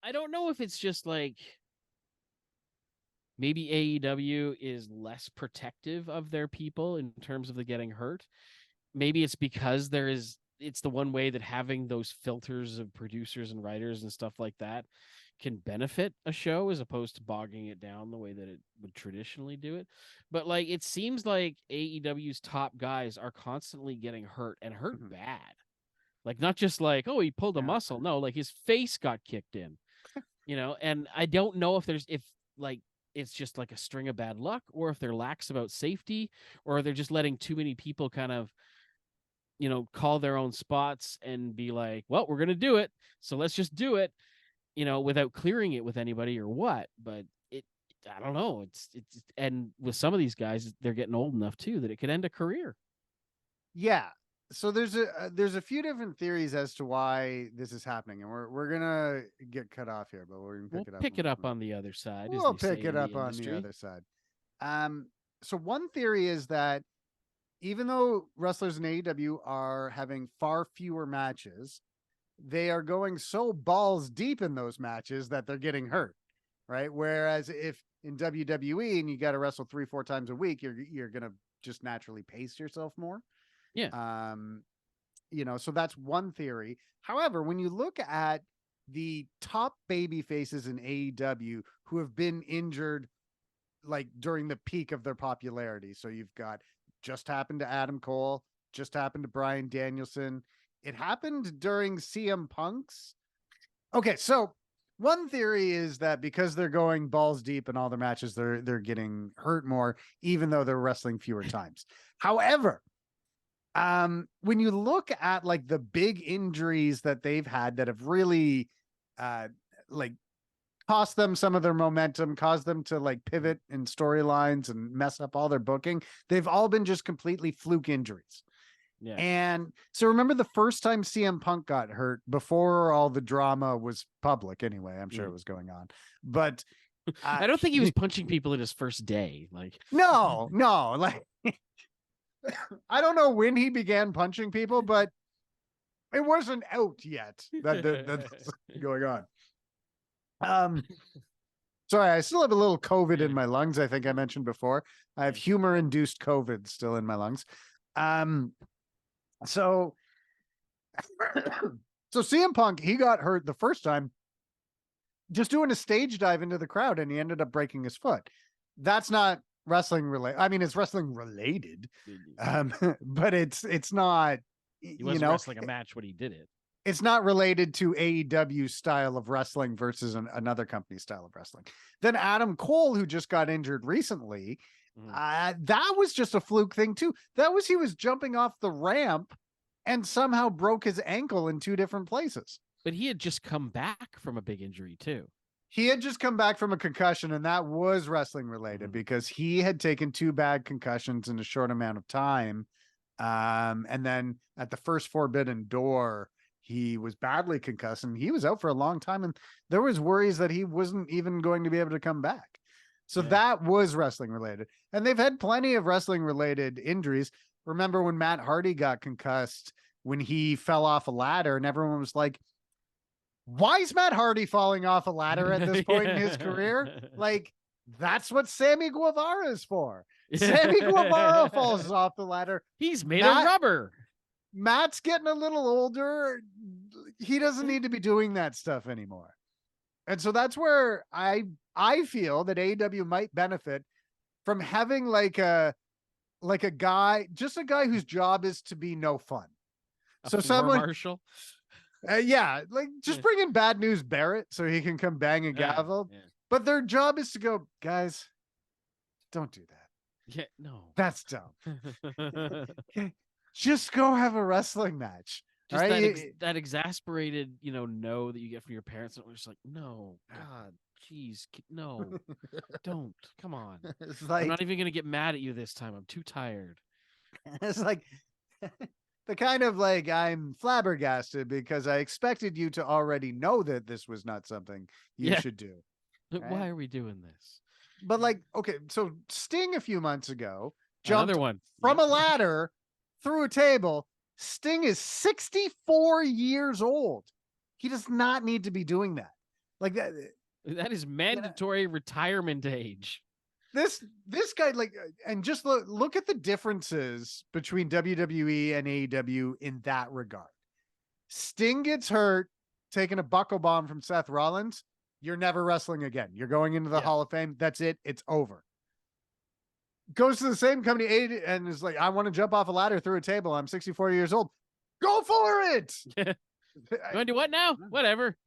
I don't know if it's just like maybe AEW is less protective of their people in terms of the getting hurt. Maybe it's because it's the one way that having those filters of producers and writers and stuff like that can benefit a show as opposed to bogging it down the way that it would traditionally do it. But like it seems like AEW's top guys are constantly getting hurt and hurt bad. Like not just like, oh, he pulled a muscle. No, like his face got kicked in. And I don't know if it's just like a string of bad luck or if they're lax about safety or they're just letting too many people kind of call their own spots and be like, well, we're going to do it. So let's just do it, without clearing it with anybody or what. But I don't know. And with some of these guys, they're getting old enough too, that it could end a career. Yeah. So there's a few different theories as to why this is happening, and we're gonna get cut off here, but we'll pick it up on the other side. We'll pick it up on the other side. So one theory is that even though wrestlers in AEW are having far fewer matches, they are going so balls deep in those matches that they're getting hurt, right? Whereas if in WWE and you got to wrestle 3-4 times a week, you're gonna just naturally pace yourself more. Yeah. So that's one theory. However, when you look at the top baby faces in AEW who have been injured like during the peak of their popularity. So you've got just happened to Adam Cole, just happened to Bryan Danielson. It happened during CM Punk's. Okay, so one theory is that because they're going balls deep in all their matches, they're getting hurt more, even though they're wrestling fewer times. However, when you look at like the big injuries that they've had that have really like cost them some of their momentum, caused them to like pivot in storylines and mess up all their booking, they've all been just completely fluke injuries. Yeah. And so remember the first time CM Punk got hurt before all the drama was public anyway, I'm sure it was going on, but I don't think he was punching people in his first day. Like, no, like I don't know when he began punching people, but it wasn't out yet that's going on. Sorry, I still have a little COVID in my lungs. I think I mentioned before. I have humor-induced COVID still in my lungs. So CM Punk, he got hurt the first time just doing a stage dive into the crowd, and he ended up breaking his foot. That's not wrestling related. I mean, it's wrestling related, but it's not. He wasn't wrestling a match when he did it. It's not related to AEW style of wrestling versus another company style of wrestling. Then Adam Cole, who just got injured recently, that was just a fluke thing too. He was jumping off the ramp and somehow broke his ankle in 2 different places. But he had just come back from a big injury too. He had just come back from a concussion, and that was wrestling related because he had taken 2 bad concussions in a short amount of time. And then at the first Forbidden Door, he was badly concussed and he was out for a long time. And there was worries that he wasn't even going to be able to come back. So that was wrestling related. And they've had plenty of wrestling related injuries. Remember when Matt Hardy got concussed when he fell off a ladder, and everyone was like, why is Matt Hardy falling off a ladder at this point in his career? Like, that's what Sammy Guevara is for. Sammy Guevara falls off the ladder. He's made of rubber. Matt's getting a little older. He doesn't need to be doing that stuff anymore. And so that's where I feel that AEW might benefit from having like a guy, just a guy whose job is to be no fun. So someone Marshall. Like just bring in Bad News Barrett so he can come bang a gavel. Yeah. But their job is to go, guys, don't do that. Yeah, no. That's dumb. Just go have a wrestling match. Just right? that exasperated, no that you get from your parents. And we're just like, no, God, geez, no, don't. Come on. It's like, I'm not even going to get mad at you this time. I'm too tired. It's like the kind of like, I'm flabbergasted because I expected you to already know that this was not something you should do. Right? Why are we doing this? But like, okay, so Sting a few months ago jumped another one from a ladder through a table. Sting is 64 years old. He does not need to be doing that. Like that. That is mandatory retirement age. This guy, like, and just look at the differences between WWE and AEW in that regard. Sting gets hurt taking a buckle bomb from Seth Rollins. You're never wrestling again. You're going into the Hall of Fame. That's it. It's over. Goes to the same company and is like, I want to jump off a ladder through a table. I'm 64 years old. Go for it. You want to do what now? Whatever.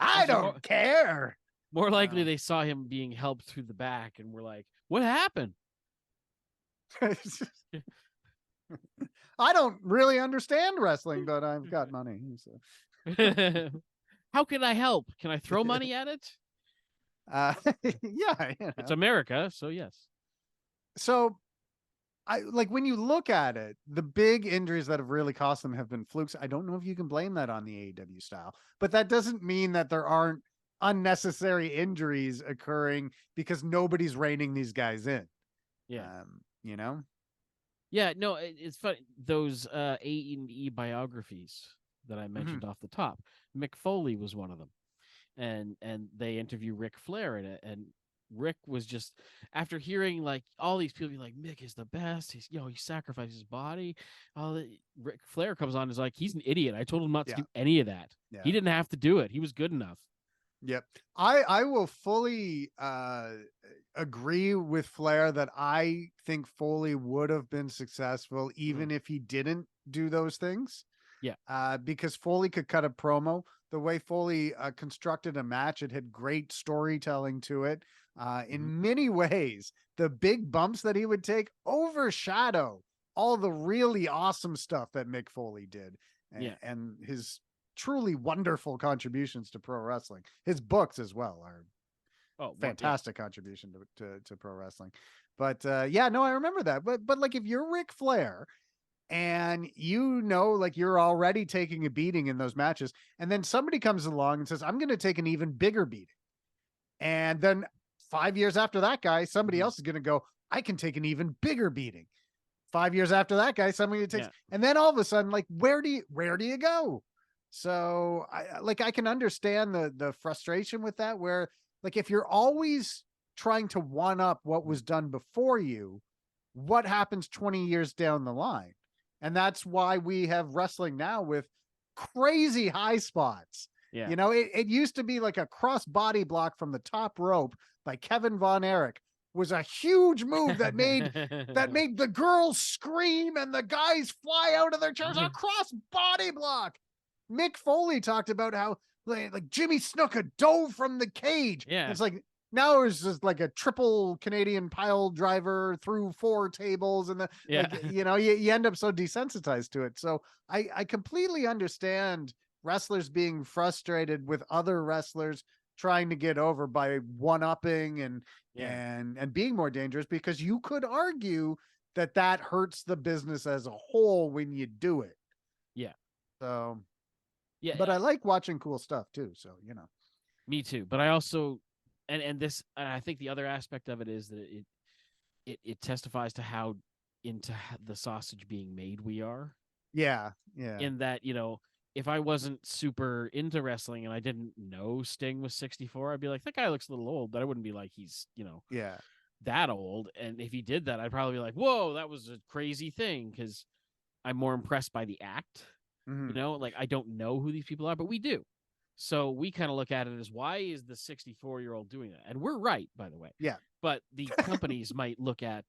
I don't care. More likely they saw him being helped through the back and were like, what happened? I don't really understand wrestling, but I've got money. So. How can I help? Can I throw money at it? Yeah, you know. It's America, so yes. So I like when you look at it, the big injuries that have really cost them have been flukes. I don't know if you can blame that on the AEW style, but that doesn't mean that there aren't unnecessary injuries occurring because nobody's reining these guys in. Yeah. You know? Yeah, no, it's funny. Those A&E biographies that I mentioned off the top, Mick Foley was one of them. And they interview Ric Flair in it, and Rick was just, after hearing like all these people be like, Mick is the best, he's, you know, he sacrificed his body, Ric Flair comes on and is like, he's an idiot, I told him not to do any of that. He didn't have to do it, he was good enough. Yep. I will fully agree with Flair that I think Foley would have been successful even if he didn't do those things. Yeah. Because Foley could cut a promo. The way Foley constructed a match, it had great storytelling to it. In many ways, the big bumps that he would take overshadow all the really awesome stuff that Mick Foley did. And his truly wonderful contributions to pro wrestling. His books as well are fantastic contribution to pro wrestling. But yeah, no, I remember that. But like if you're Ric Flair and you know, like you're already taking a beating in those matches, and then somebody comes along and says, I'm going to take an even bigger beating. And then 5 years after that guy, somebody else is going to go, I can take an even bigger beating. 5 years after that guy, somebody takes, and then all of a sudden, like, where do you go? So I can understand the frustration with that, where like, if you're always trying to one up what was done before you, what happens 20 years down the line? And that's why we have wrestling now with crazy high spots. Yeah. You know, it used to be like a cross body block from the top rope by Kevin Von Erich was a huge move that made the girls scream and the guys fly out of their chairs. A cross body block. Mick Foley talked about how like Jimmy Snuka dove from the cage. Yeah. It's like, now it's just like a triple Canadian pile driver through 4 tables. And like, you know, you end up so desensitized to it. So I completely understand wrestlers being frustrated with other wrestlers trying to get over by one-upping and being more dangerous, because you could argue that hurts the business as a whole when you do it. Yeah. So, yeah, but I like watching cool stuff too. So, you know, me too. But I also, and I think the other aspect of it is that it testifies to how into the sausage being made we are. Yeah. Yeah. In that, you know, if I wasn't super into wrestling and I didn't know Sting was 64, I'd be like, that guy looks a little old, but I wouldn't be like, he's, you know, that old. And if he did that, I'd probably be like, whoa, that was a crazy thing. Cause I'm more impressed by the act, you know, like I don't know who these people are, but we do. So we kind of look at it as, why is the 64-year-old doing that? And we're right, by the way. Yeah. But the companies might look at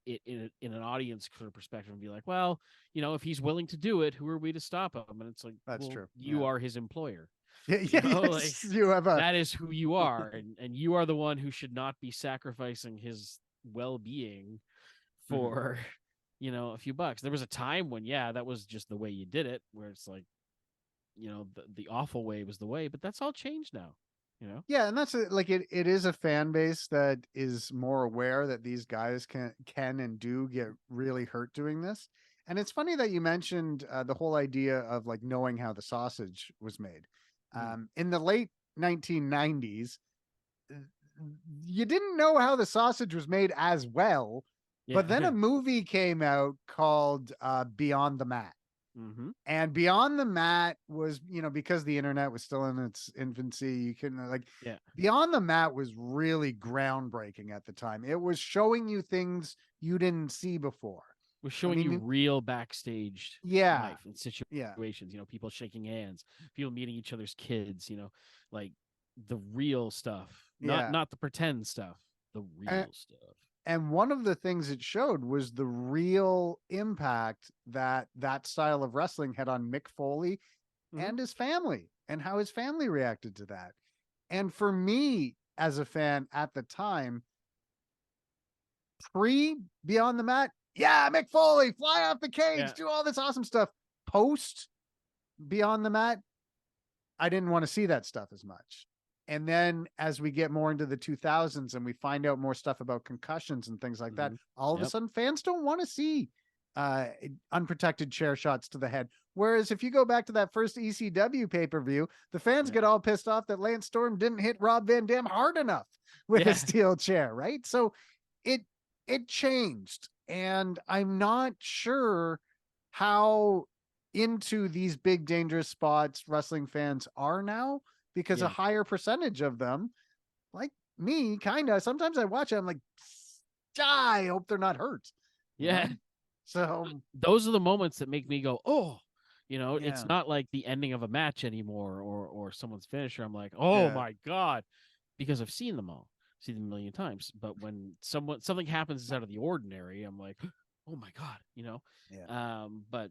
it in an audience perspective and be like, well, you know, if he's willing to do it, who are we to stop him? And it's like, that's true. You are his employer. Yeah, you know, like, you have that is who you are. And you are the one who should not be sacrificing his well-being for, you know, a few bucks. There was a time when, that was just the way you did it, where it's like, you know, the awful way was the way, but that's all changed now, you know? Yeah. And that's like, it is a fan base that is more aware that these guys can and do get really hurt doing this. And it's funny that you mentioned the whole idea of like knowing how the sausage was made. In the late 1990s, you didn't know how the sausage was made as well, but then a movie came out called Beyond the Mat. Mm-hmm. And Beyond the Mat was, because the internet was still in its infancy, you can Yeah. Beyond the Mat was really groundbreaking at the time. It was showing you things you didn't see before. We're I showing you mean, real backstage yeah, life and yeah, situations, people shaking hands, people meeting each other's kids, like the real stuff, not yeah. not the pretend stuff, the And, real stuff. and one of the things it showed was the real impact that that style of wrestling had on Mick Foley Mm-hmm. and his family, and how his family reacted to that. And for me as a fan at the time, pre Beyond the Mat, yeah, Mick Foley, fly off the cage, Yeah. do all this awesome stuff. Post Beyond the Mat, I didn't want to see that stuff as much. And then as we get more into the 2000s and we find out more stuff about concussions and things like that, Mm-hmm. all of a Yep. sudden fans don't want to see unprotected chair shots to the head. Whereas if you go back to that first ECW pay-per-view, the fans Yeah. get all pissed off that Lance Storm didn't hit Rob Van Dam hard enough with a Yeah. steel chair, right? So it it changed. And I'm not sure how into these big dangerous spots wrestling fans are now, because a Yeah. higher percentage of them, like me, kind of, sometimes I watch it, I'm like, I hope they're not hurt, you Yeah. know? So, Those are the moments that make me go, oh, it's yeah, not like the ending of a match anymore, or someone's finisher. I'm like, oh yeah, my God, because I've seen them all, seen them a million times. But when something happens that's out of the ordinary, I'm like, oh my God. yeah. But